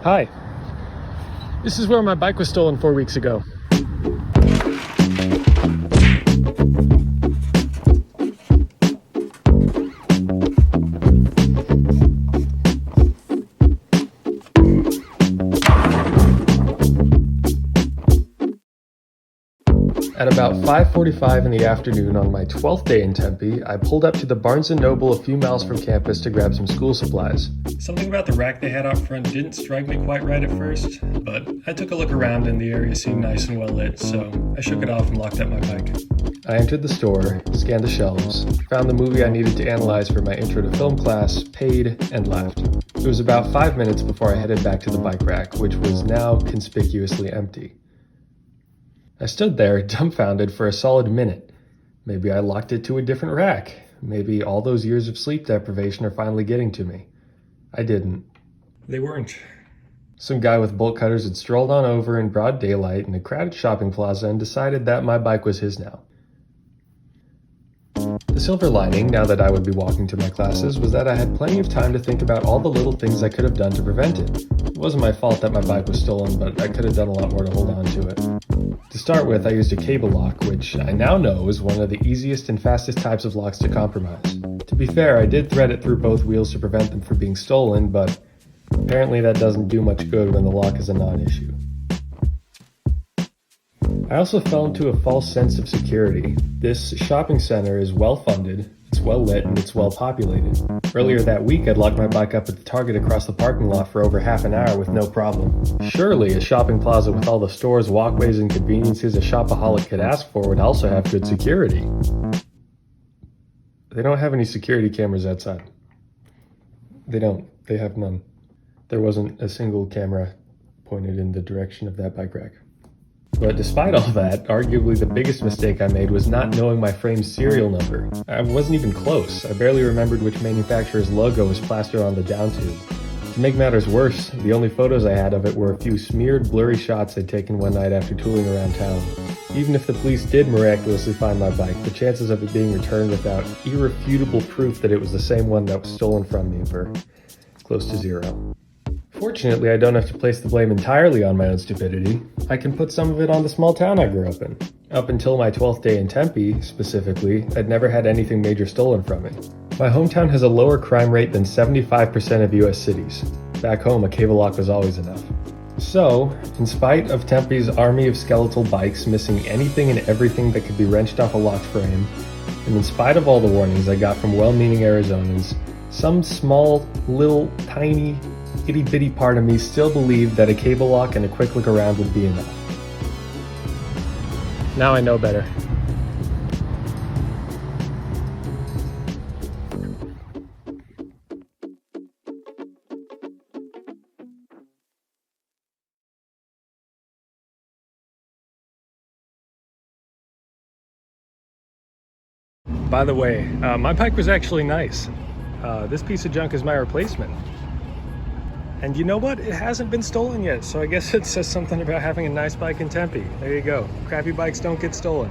Hi. This is where my bike was stolen 4 weeks ago. At about 5:45 in the afternoon on my 12th day in Tempe, I pulled up to the Barnes & Noble a few miles from campus to grab some school supplies. Something about the rack they had out front didn't strike me quite right at first, but I took a look around and the area seemed nice and well lit, so I shook it off and locked up my bike. I entered the store, scanned the shelves, found the movie I needed to analyze for my intro to film class, paid, and left. It was about 5 minutes before I headed back to the bike rack, which was now conspicuously empty. I stood there, dumbfounded, for a solid minute. Maybe I locked it to a different rack. Maybe all those years of sleep deprivation are finally getting to me. I didn't. They weren't. Some guy with bolt cutters had strolled on over in broad daylight in a crowded shopping plaza and decided that my bike was his now. The silver lining, now that I would be walking to my classes, was that I had plenty of time to think about all the little things I could have done to prevent it. It wasn't my fault that my bike was stolen, but I could have done a lot more to hold on to it. To start with, I used a cable lock, which I now know is one of the easiest and fastest types of locks to compromise. To be fair, I did thread it through both wheels to prevent them from being stolen, but apparently that doesn't do much good when the lock is a non-issue. I also fell into a false sense of security. This shopping center is well funded, it's well lit, and it's well populated. Earlier that week, I'd locked my bike up at the Target across the parking lot for over half an hour with no problem. Surely a shopping plaza with all the stores, walkways, and conveniences a shopaholic could ask for would also have good security. They don't have any security cameras outside. They don't. They have none. There wasn't a single camera pointed in the direction of that bike rack. But despite all that, arguably the biggest mistake I made was not knowing my frame's serial number. I wasn't even close. I barely remembered which manufacturer's logo was plastered on the down tube. To make matters worse, the only photos I had of it were a few smeared, blurry shots I'd taken one night after tooling around town. Even if the police did miraculously find my bike, the chances of it being returned without irrefutable proof that it was the same one that was stolen from me were close to zero. Fortunately, I don't have to place the blame entirely on my own stupidity. I can put some of it on the small town I grew up in. Up until my 12th day in Tempe, specifically, I'd never had anything major stolen from me. My hometown has a lower crime rate than 75% of US cities. Back home, a cable lock was always enough. So, in spite of Tempe's army of skeletal bikes missing anything and everything that could be wrenched off a locked frame, and in spite of all the warnings I got from well-meaning Arizonans, some small, little, tiny, itty-bitty part of me still believed that a cable lock and a quick look around would be enough. Now I know better. By the way, my bike was actually nice. This piece of junk is my replacement. And you know what? It hasn't been stolen yet, so I guess it says something about having a nice bike in Tempe. There you go. Crappy bikes don't get stolen.